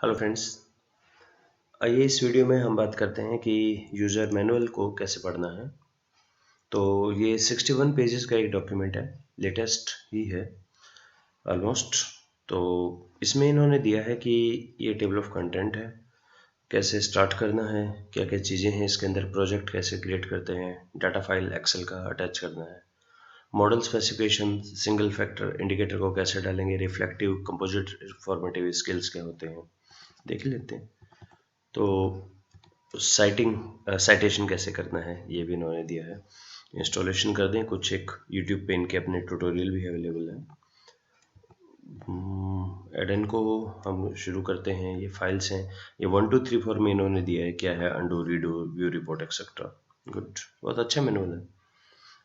Hello friends, आइए इस video में हम बात करते हैं कि यूज़र मैनुअल को कैसे पढ़ना है। तो ये 61 पेजेस का एक डॉक्यूमेंट है, लेटेस्ट ही है ऑलमोस्ट। तो इसमें इन्होंने दिया है कि ये टेबल ऑफ कंटेंट है, कैसे स्टार्ट करना है, क्या क्या चीज़ें हैं इसके अंदर, प्रोजेक्ट कैसे क्रिएट करते हैं, डाटा फाइल एक्सेल का अटैच करना है, model specification, single factor indicator को कैसे डालेंगे, रिफ्लेक्टिव, कंपोजिट, फॉर्मेटिव स्किल्स क्या होते हैं, देख लेते हैं। तो साइटेशन कैसे करना है ये भी इन्होंने दिया है। इंस्टॉलेशन कर दें कुछ, एक यूट्यूब पे इनके अपने ट्यूटोरियल भी अवेलेबल है। एडन को हम शुरू करते हैं। ये फाइल्स हैं, ये 1 2 3 4 में इन्होंने दिया है क्या है, undo, redo, view report etcetera. Good, बहुत अच्छा मैनुअल है।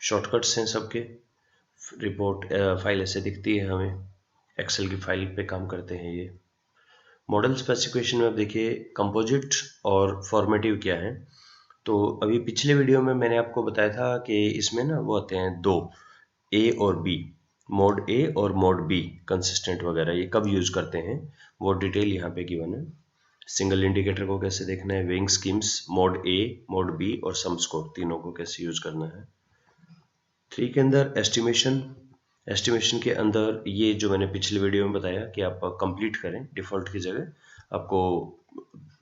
शॉर्टकट्स हैं सबके। रिपोर्ट फाइल ऐसे दिखती है हमें, एक्सेल की फाइल पे काम करते हैं ये। मॉडल स्पेसिफिकेशन में अब देखिए कंपोजिट और फॉर्मेटिव क्या है। तो अभी पिछले वीडियो में मैंने आपको बताया था कि इसमें ना वो आते हैं दो, ए और बी, मोड ए और मोड बी, कंसिस्टेंट वगैरह, ये कब यूज़ करते हैं वो डिटेल यहाँ पे गिवन है। सिंगल इंडिकेटर को कैसे देखना है, वेइंग स्कीम्स, मोड ए, मोड बी और सम स्कोर, तीनों को कैसे यूज़ करना है। 3 के अंदर एस्टिमेशन के अंदर ये जो मैंने पिछले वीडियो में बताया कि आप कंप्लीट करें डिफ़ॉल्ट की जगह, आपको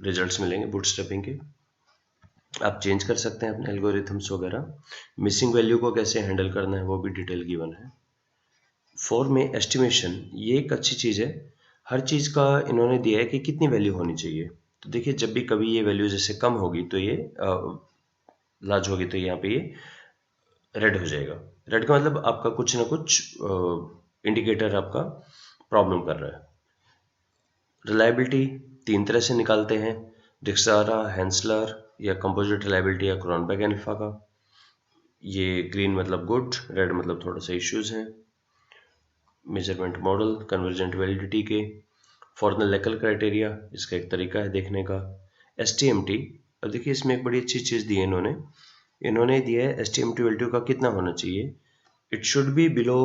रिजल्ट्स मिलेंगे बूटस्ट्रैपिंग के, आप चेंज कर सकते हैं अपने एल्गोरिथम्स वगैरह। मिसिंग वैल्यू को कैसे हैंडल करना है वो भी डिटेल गिवन है। 4 में एस्टिमेशन, ये एक अच्छी चीज़ है। हर चीज़ का इन्होंने दिया है कि कितनी वैल्यू होनी चाहिए। तो देखिए जब भी कभी ये वैल्यू जैसे कम होगी तो ये लार्ज होगी तो यहाँ पे ये रेड हो जाएगा। रेड का मतलब आपका कुछ ना कुछ इंडिकेटर आपका प्रॉब्लम कर रहा है। रिलायबिलिटी 3 तरह से निकालते हैं, डिक्सारा, हेंसलर या कंपोजिट रिलायबिलिटी या क्रॉनबेक एल्फा का। ये ग्रीन मतलब गुड, रेड मतलब थोड़ा सा इश्यूज हैं। मेजरमेंट मॉडल कन्वर्जेंट वैलिडिटी के। फॉर्नलेकल क्राइटेरिया, इसका एक तरीका है देखने का। एसटीएमटी, अब देखिए इसमें एक बड़ी अच्छी चीज़ दी है इन्होंने दिया है एसटीएमटी वैल्यू का कितना होना चाहिए। इट शुड बी बिलो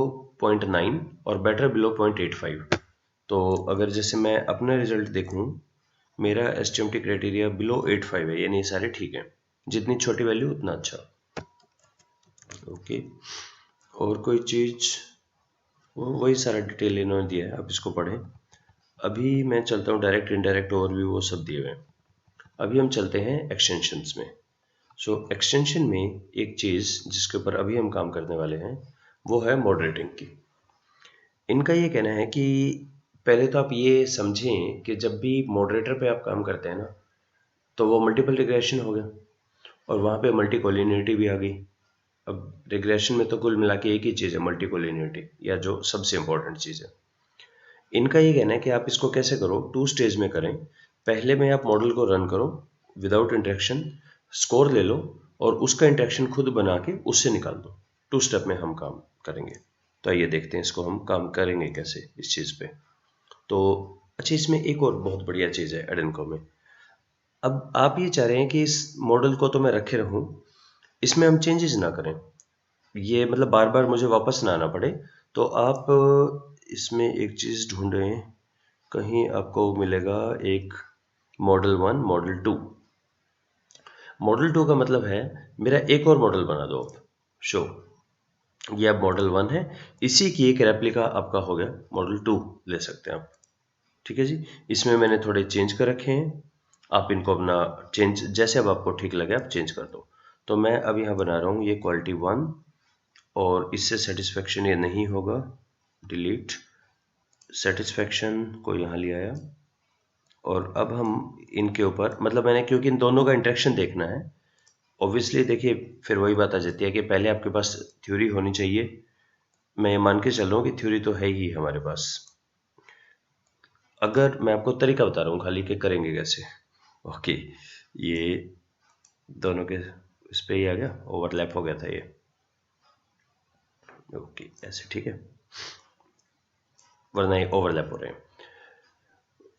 0.9 और बेटर बिलो 0.85। तो अगर जैसे मैं अपना रिजल्ट देखूं, मेरा एसटीएमटी क्राइटेरिया बिलो 85 है, यानी सारे ठीक है, जितनी छोटी वैल्यू उतना अच्छा। ओके, और कोई चीज़, वही सारा डिटेल इन्होंने दिया है, आप इसको पढ़ें। अभी मैं चलता हूँ डायरेक्ट इनडायरेक्ट ओवरव्यू, वो सब दिए हुए हैं। अभी हम चलते हैं एक्सटेंशंस में। सो एक्सटेंशन में एक चीज़ जिसके ऊपर अभी हम काम करने वाले हैं वो है मॉडरेटिंग की। इनका ये कहना है कि पहले तो आप ये समझें कि जब भी मॉडरेटर पे आप काम करते हैं ना, तो वो मल्टीपल रिग्रेशन हो गया और वहाँ पे मल्टी कोलिनियरिटी भी आ गई। अब रिग्रेशन में तो कुल मिला के एक ही चीज़ है, मल्टी कोलिनियरिटी, या जो सबसे इम्पोर्टेंट चीज़ है। इनका ये कहना है कि आप इसको कैसे करो, 2 स्टेज में करें। पहले में आप मॉडल को रन करो विदाउट इंटरेक्शन, स्कोर ले लो और उसका इंटरेक्शन खुद बना के उससे निकाल दो। 2 स्टेप में हम काम करेंगे। तो आइए देखते हैं इसको हम काम करेंगे कैसे इस चीज़ पे। तो अच्छा, इसमें एक और बहुत बढ़िया चीज़ है एडेनको में। अब आप ये चाह रहे हैं कि इस मॉडल को तो मैं रखे रहूं, इसमें हम चेंजेस ना करें, ये मतलब बार बार मुझे वापस ना आना पड़े। तो आप इसमें एक चीज़ ढूंढें, कहीं आपको मिलेगा एक मॉडल 1, मॉडल 2। मॉडल 2 का मतलब है मेरा एक और मॉडल बना दो आप, शो, ये अब मॉडल 1 है, इसी की एक रेप्लिका आपका हो गया मॉडल 2, ले सकते हैं आप। ठीक है जी, इसमें मैंने थोड़े चेंज कर रखे हैं, आप इनको अपना चेंज जैसे अब आपको ठीक लगे आप चेंज कर दो। तो मैं अब यहाँ बना रहा हूँ ये क्वालिटी 1 और इससे सेटिस्फेक्शन ये नहीं होगा, डिलीट। सेटिस्फेक्शन को यहाँ ले आया और अब हम इनके ऊपर, मतलब मैंने, क्योंकि इन दोनों का इंटरेक्शन देखना है ऑब्वियसली। देखिए फिर वही बात आ जाती है कि पहले आपके पास थ्योरी होनी चाहिए। मैं ये मान के चल रहा हूँ कि थ्योरी तो है ही हमारे पास। अगर मैं आपको तरीका बता रहा हूँ खाली कि करेंगे कैसे। ओके, ये दोनों के इस पे ही आ गया, ओवरलैप हो गया था ये। ओके, ऐसे ठीक है, वरना ये ओवरलैप हो रहे हैं।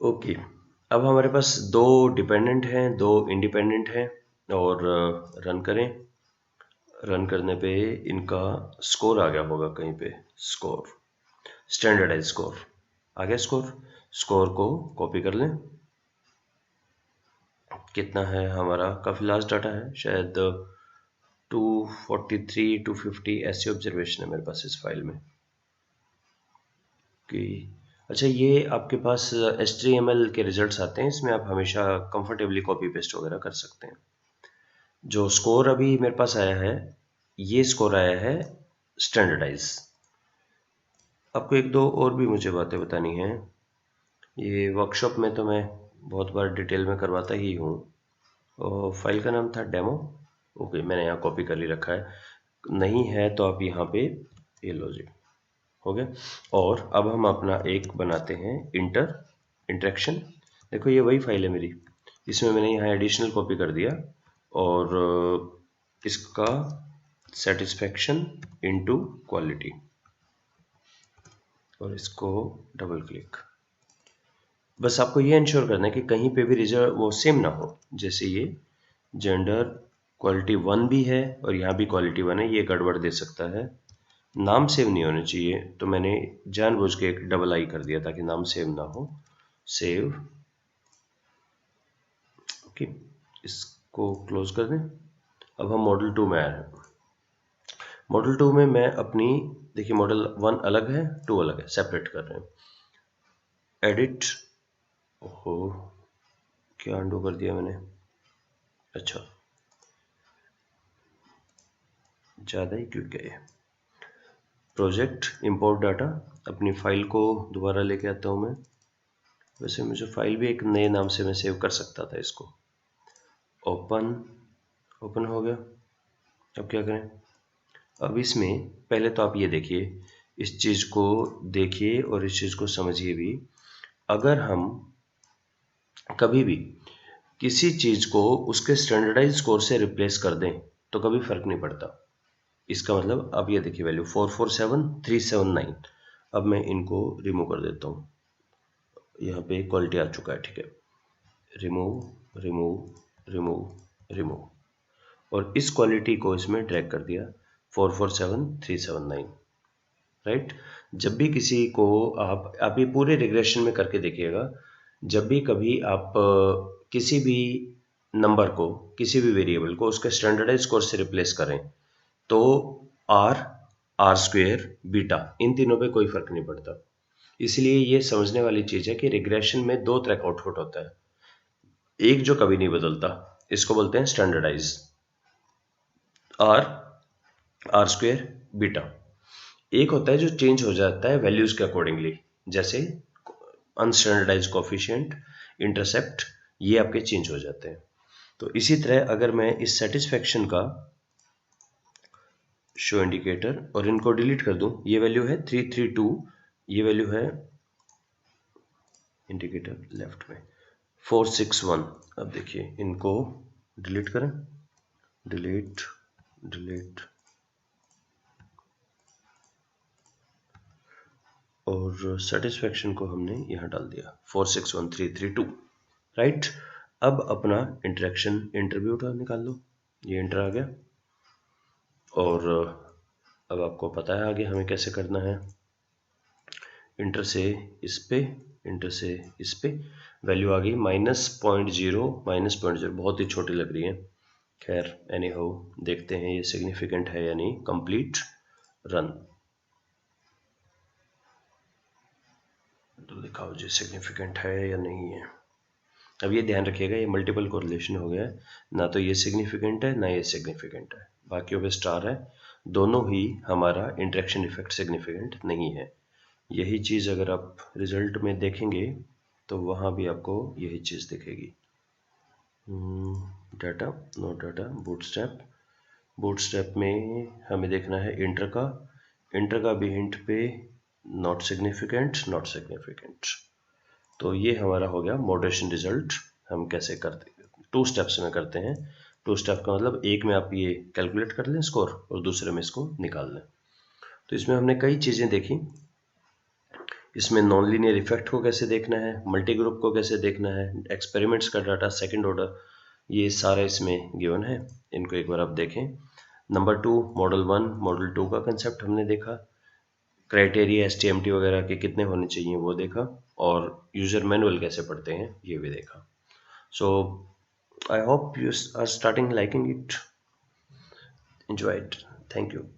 ओके, अब हमारे पास दो डिपेंडेंट हैं, दो इंडिपेंडेंट हैं और रन करें। रन करने पे इनका स्कोर आ गया होगा कहीं पे, स्कोर, स्टैंडर्डाइज स्कोर आ गया। स्कोर को कॉपी कर लें कितना है हमारा, काफ़ी लास्ट डाटा है, शायद 243 250 ऐसी ऑब्जर्वेशन है मेरे पास इस फाइल में कि अच्छा, ये आपके पास HTML के रिजल्ट्स आते हैं, इसमें आप हमेशा कंफर्टेबली कॉपी पेस्ट वगैरह कर सकते हैं। जो स्कोर अभी मेरे पास आया है, ये स्कोर आया है स्टैंडर्डाइज। आपको एक दो और भी मुझे बातें बतानी हैं। ये वर्कशॉप में तो मैं बहुत बार डिटेल में करवाता ही हूँ। और फाइल का नाम था डेमो। ओके, मैंने यहाँ कॉपी कर ही रखा है, नहीं है तो आप यहाँ पे ये लो जी, हो गया। और अब हम अपना एक बनाते हैं इंटरेक्शन। देखो ये वही फाइल है मेरी, इसमें मैंने यहाँ एडिशनल कॉपी कर दिया और इसका सेटिस्फैक्शन इनटू क्वालिटी, और इसको डबल क्लिक। बस आपको ये इंश्योर करना है कि कहीं पे भी रिजल्ट वो सेम ना हो। जैसे ये जेंडर क्वालिटी 1 भी है और यहाँ भी क्वालिटी 1 है, ये गड़बड़ दे सकता है। नाम सेव नहीं होने चाहिए, तो मैंने जानबूझ के एक डबल आई कर दिया ताकि नाम सेव ना हो। सेव, ओके, इसको क्लोज कर दें। अब हम मॉडल 2 में आए हैं। मॉडल 2 में मैं अपनी, देखिए मॉडल 1 अलग है, 2 अलग है, सेपरेट कर रहे हैं। एडिट, ओहो क्या अंडू कर दिया मैंने, अच्छा ज़्यादा ही क्यों गए। प्रोजेक्ट इंपोर्ट डाटा, अपनी फाइल को दोबारा लेके आता हूँ मैं। वैसे मुझे फाइल भी एक नए नाम से मैं सेव कर सकता था इसको। ओपन, ओपन हो गया। अब क्या करें, अब इसमें पहले तो आप ये देखिए, इस चीज़ को देखिए और इस चीज़ को समझिए भी। अगर हम कभी भी किसी चीज़ को उसके स्टैंडर्डाइज स्कोर से रिप्लेस कर दें तो कभी फ़र्क नहीं पड़ता। इसका मतलब अब ये देखिए वैल्यू 447379। अब मैं इनको रिमूव कर देता हूँ, यहाँ पे क्वालिटी आ चुका है, ठीक है। रिमूव रिमूव रिमूव रिमूव, और इस क्वालिटी को इसमें ड्रैग कर दिया 447379, राइट। जब भी किसी को आप ये पूरे रिग्रेशन में करके देखिएगा, जब भी कभी आप किसी भी नंबर को, किसी भी वेरिएबल को उसके स्टैंडर्डाइज स्कोर से रिप्लेस करें तो आर स्क्वेयर बीटा, इन तीनों पे कोई फर्क नहीं पड़ता। इसलिए ये समझने वाली चीज़ है कि रिग्रेशन में दो तरह का आउटपुट होता है। एक जो कभी नहीं बदलता, इसको बोलते हैं स्टैंडर्डाइज, आर स्क्वेयर बीटा। एक होता है जो चेंज हो जाता है वैल्यूज के अकॉर्डिंगली, जैसे अनस्टैंडर्डाइज कोफिशिएंट, इंटरसेप्ट, ये आपके चेंज हो जाते हैं। तो इसी तरह अगर मैं इस सेटिस्फैक्शन का शो इंडिकेटर और इनको डिलीट कर दूं, ये वैल्यू है 332, ये वैल्यू है इंडिकेटर लेफ्ट में 461। अब देखिए इनको डिलीट करें, डिलीट डिलीट, और सेटिस्फैक्शन को हमने यहाँ डाल दिया 461332, राइट। अब अपना इंटरेक्शन इंटरव्यू का निकाल लो, ये इंटर आ गया। और अब आपको पता है आगे हमें कैसे करना है। इंटर से इस पे, इंटर से इस पे, वैल्यू आ गई -0.0 -0.0, बहुत ही छोटी लग रही है। खैर एनी हाउ, देखते हैं ये सिग्निफिकेंट है या नहीं। कंप्लीट रन, तो दिखाओ जी सिग्निफिकेंट है या नहीं है। अब ये ध्यान रखिएगा, ये मल्टीपल कोरिलेशन हो गया है, ना तो ये सिग्निफिकेंट है ना ये सिग्निफिकेंट है, बाकियों पे स्टार है। दोनों ही हमारा इंटरेक्शन इफेक्ट सिग्निफिकेंट नहीं है। यही चीज़ अगर आप रिजल्ट में देखेंगे तो वहाँ भी आपको यही चीज़ दिखेगी। Data, no data, bootstrap, bootstrap में हमें देखना है इंटर का, इंटर का भी हिंट पे नॉट सिग्निफिकेंट, नॉट सिग्निफिकेंट। तो ये हमारा हो गया मॉडरेशन रिजल्ट। हम कैसे करते हैं, 2 स्टेप्स में करते हैं। 2 स्टेप का मतलब एक में आप ये कैलकुलेट कर लें स्कोर और दूसरे में इसको निकाल लें। तो इसमें हमने कई चीज़ें देखी। इसमें नॉन लीनियर इफेक्ट को कैसे देखना है, मल्टी ग्रुप को कैसे देखना है, एक्सपेरिमेंट्स का डाटा सेकंड ऑर्डर, ये सारा इसमें गिवन है। इनको एक बार आप देखें। नंबर 2 मॉडल 1 मॉडल 2 का कंसेप्ट हमने देखा, क्राइटेरिया STMT वगैरह के कितने होने चाहिए वो देखा, और यूज़र मैनुअल कैसे पढ़ते हैं ये भी देखा। सो I hope you are starting liking it. Enjoy it. Thank you.